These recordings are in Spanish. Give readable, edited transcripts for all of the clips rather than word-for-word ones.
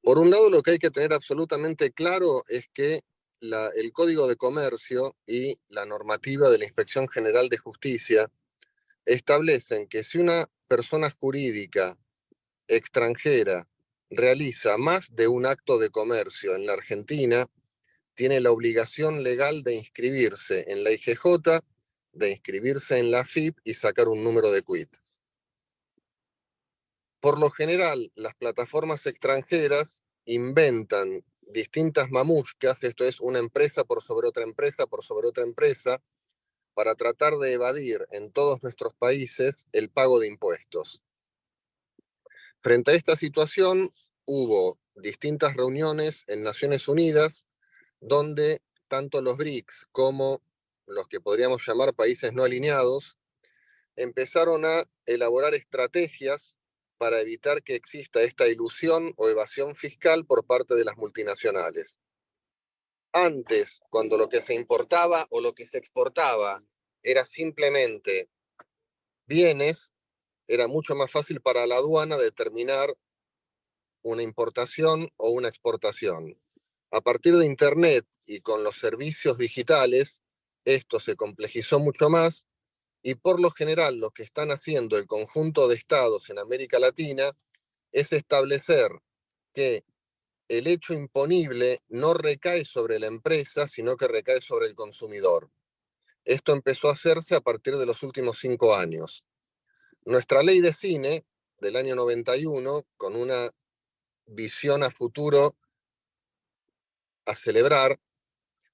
Por un lado, lo que hay que tener absolutamente claro es que el Código de Comercio y la normativa de la Inspección General de Justicia establecen que si una persona jurídica extranjera realiza más de un acto de comercio en la Argentina, tiene la obligación legal de inscribirse en la IGJ, de inscribirse en la AFIP y sacar un número de quit. Por lo general, las plataformas extranjeras inventan distintas mamushkas, esto es una empresa por sobre otra empresa por sobre otra empresa, para tratar de evadir en todos nuestros países el pago de impuestos. Frente a esta situación, hubo distintas reuniones en Naciones Unidas donde tanto los BRICS como los que podríamos llamar países no alineados empezaron a elaborar estrategias para evitar que exista esta ilusión o evasión fiscal por parte de las multinacionales. Antes, cuando lo que se importaba o lo que se exportaba era simplemente bienes, era mucho más fácil para la aduana determinar una importación o una exportación. A partir de Internet y con los servicios digitales, esto se complejizó mucho más y por lo general lo que están haciendo el conjunto de estados en América Latina es establecer que el hecho imponible no recae sobre la empresa, sino que recae sobre el consumidor. Esto empezó a hacerse a partir de los últimos 5 años. Nuestra ley de cine del año 91, con una visión a futuro a celebrar,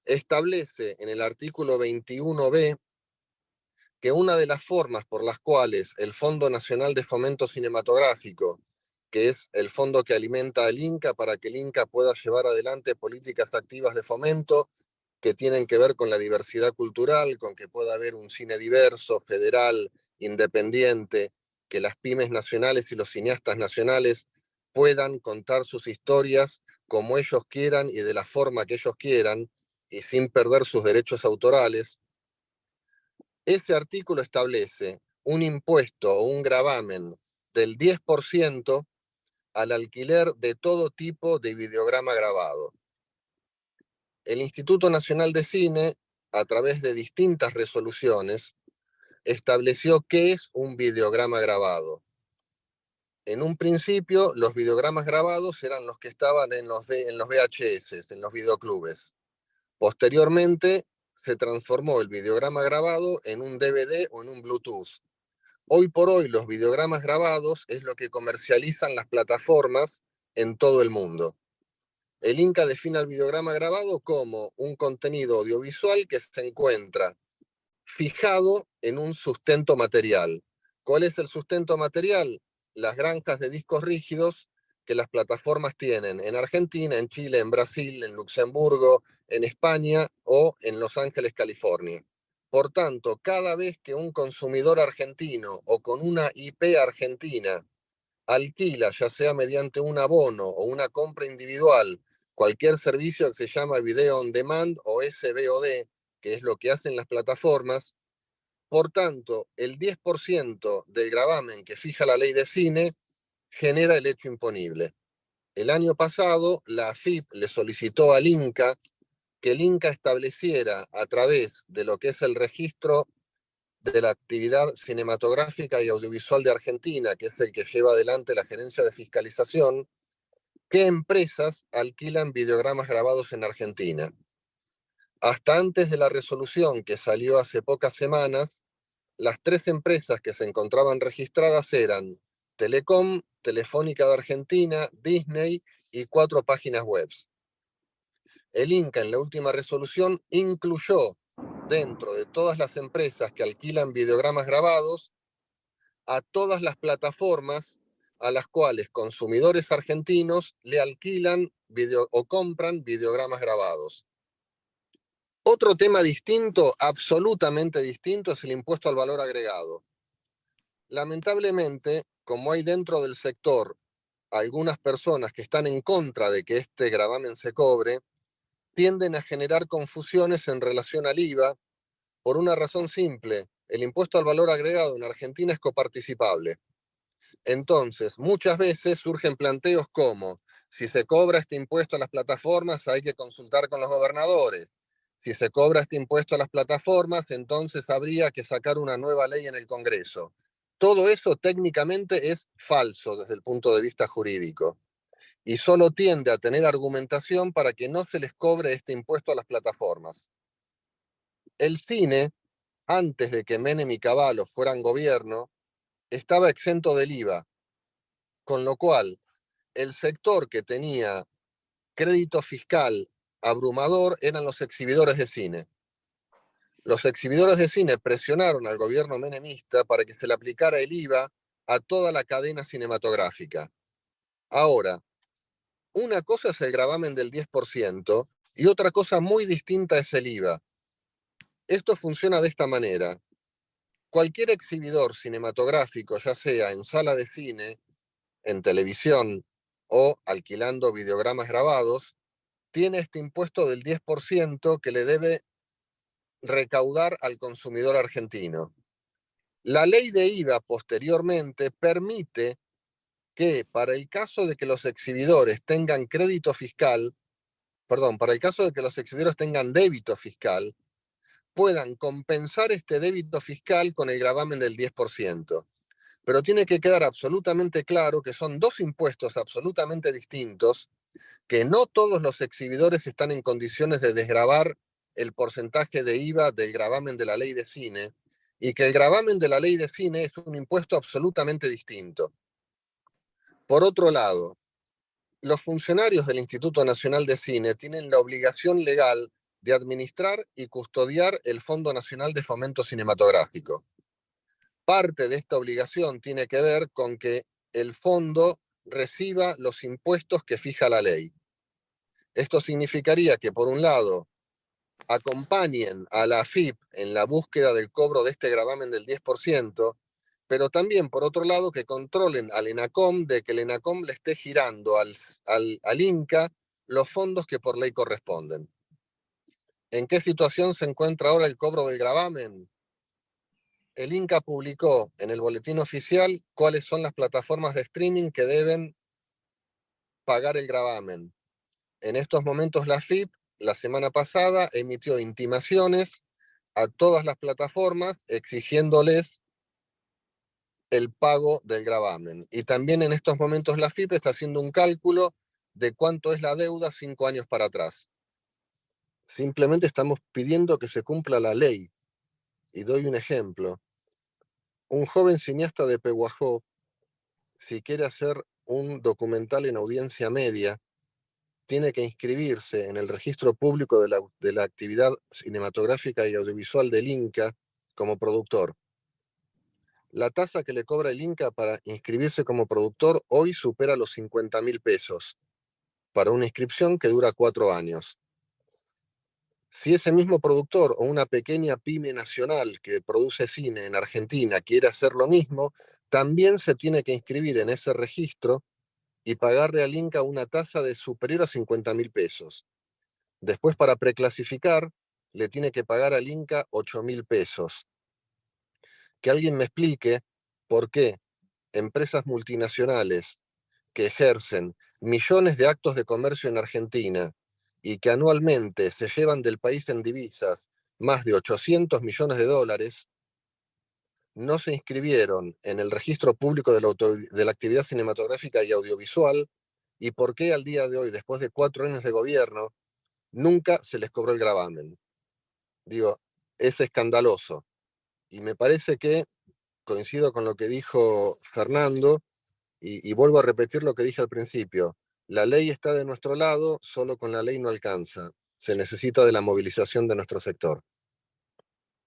establece en el artículo 21b que una de las formas por las cuales el Fondo Nacional de Fomento Cinematográfico, que es el fondo que alimenta al INCA para que el INCA pueda llevar adelante políticas activas de fomento que tienen que ver con la diversidad cultural, con que pueda haber un cine diverso, federal, independiente, que las pymes nacionales y los cineastas nacionales puedan contar sus historias como ellos quieran y de la forma que ellos quieran y sin perder sus derechos autorales. Ese artículo establece un impuesto o un gravamen del 10% al alquiler de todo tipo de videograma grabado. El Instituto Nacional de Cine, a través de distintas resoluciones, estableció qué es un videograma grabado. En un principio, los videogramas grabados eran los que estaban en los VHS, en los videoclubes. Posteriormente, se transformó el videograma grabado en un DVD o en un Bluetooth. Hoy por hoy los videogramas grabados es lo que comercializan las plataformas en todo el mundo. El INCA define el videograma grabado como un contenido audiovisual que se encuentra fijado en un sustento material. ¿Cuál es el sustento material? Las granjas de discos rígidos que las plataformas tienen en Argentina, en Chile, en Brasil, en Luxemburgo, en España o en Los Ángeles, California. Por tanto, cada vez que un consumidor argentino o con una IP argentina alquila, ya sea mediante un abono o una compra individual, cualquier servicio que se llama Video on Demand o SVOD, que es lo que hacen las plataformas, por tanto, el 10% del gravamen que fija la ley de cine genera el hecho imponible. El año pasado, la AFIP le solicitó al INCA que el INCA estableciera a través de lo que es el registro de la actividad cinematográfica y audiovisual de Argentina, que es el que lleva adelante la gerencia de fiscalización, qué empresas alquilan videogramas grabados en Argentina. Hasta antes de la resolución que salió hace pocas semanas, las 3 empresas que se encontraban registradas eran Telecom, Telefónica de Argentina, Disney y 4 páginas web. El INCA en la última resolución incluyó dentro de todas las empresas que alquilan videogramas grabados a todas las plataformas a las cuales consumidores argentinos le alquilan o compran videogramas grabados. Otro tema distinto, absolutamente distinto, es el impuesto al valor agregado. Lamentablemente, como hay dentro del sector algunas personas que están en contra de que este gravamen se cobre, tienden a generar confusiones en relación al IVA por una razón simple. El impuesto al valor agregado en Argentina es coparticipable. Entonces, muchas veces surgen planteos como, si se cobra este impuesto a las plataformas, hay que consultar con los gobernadores. Si se cobra este impuesto a las plataformas, entonces habría que sacar una nueva ley en el Congreso. Todo eso técnicamente es falso desde el punto de vista jurídico y solo tiende a tener argumentación para que no se les cobre este impuesto a las plataformas. El cine, antes de que Menem y Cavallo fueran gobierno, estaba exento del IVA, con lo cual el sector que tenía crédito fiscal abrumador eran los exhibidores de cine. Los exhibidores de cine presionaron al gobierno menemista para que se le aplicara el IVA a toda la cadena cinematográfica. Ahora, una cosa es el gravamen del 10% y otra cosa muy distinta es el IVA. Esto funciona de esta manera. Cualquier exhibidor cinematográfico, ya sea en sala de cine, en televisión o alquilando videogramas grabados, tiene este impuesto del 10% que le debe recaudar al consumidor argentino. La ley de IVA posteriormente permite que para el caso de que los exhibidores tengan crédito fiscal, perdón, para el caso de que los exhibidores tengan débito fiscal, puedan compensar este débito fiscal con el gravamen del 10%. Pero tiene que quedar absolutamente claro que son dos impuestos absolutamente distintos, que no todos los exhibidores están en condiciones de desgravar el porcentaje de IVA del gravamen de la ley de cine, y que el gravamen de la ley de cine es un impuesto absolutamente distinto. Por otro lado, los funcionarios del Instituto Nacional de Cine tienen la obligación legal de administrar y custodiar el Fondo Nacional de Fomento Cinematográfico. Parte de esta obligación tiene que ver con que el fondo reciba los impuestos que fija la ley. Esto significaría que, por un lado, acompañen a la AFIP en la búsqueda del cobro de este gravamen del 10%, pero también, por otro lado, que controlen al ENACOM de que el ENACOM le esté girando al INCA los fondos que por ley corresponden. ¿En qué situación se encuentra ahora el cobro del gravamen? El INCA publicó en el boletín oficial cuáles son las plataformas de streaming que deben pagar el gravamen. En estos momentos la AFIP, la semana pasada, emitió intimaciones a todas las plataformas exigiéndoles el pago del gravamen. Y también en estos momentos la AFIP está haciendo un cálculo de cuánto es la deuda 5 años para atrás. Simplemente estamos pidiendo que se cumpla la ley. Y doy un ejemplo. Un joven cineasta de Pehuajó, si quiere hacer un documental en audiencia media, tiene que inscribirse en el registro público de la actividad cinematográfica y audiovisual del INCA como productor. La tasa que le cobra el INCA para inscribirse como productor hoy supera los 50.000 pesos para una inscripción que dura 4 años. Si ese mismo productor o una pequeña pyme nacional que produce cine en Argentina quiere hacer lo mismo, también se tiene que inscribir en ese registro y pagarle al INCA una tasa de superior a 50.000 pesos. Después, para preclasificar, le tiene que pagar al INCA 8.000 pesos. Que alguien me explique por qué empresas multinacionales que ejercen millones de actos de comercio en Argentina y que anualmente se llevan del país en divisas más de 800 millones de dólares, no se inscribieron en el registro público de la actividad cinematográfica y audiovisual, y por qué al día de hoy, después de 4 años de gobierno, nunca se les cobró el gravamen. Digo, es escandaloso. Y me parece que coincido con lo que dijo Fernando, y vuelvo a repetir lo que dije al principio. La ley está de nuestro lado, solo con la ley no alcanza. Se necesita de la movilización de nuestro sector.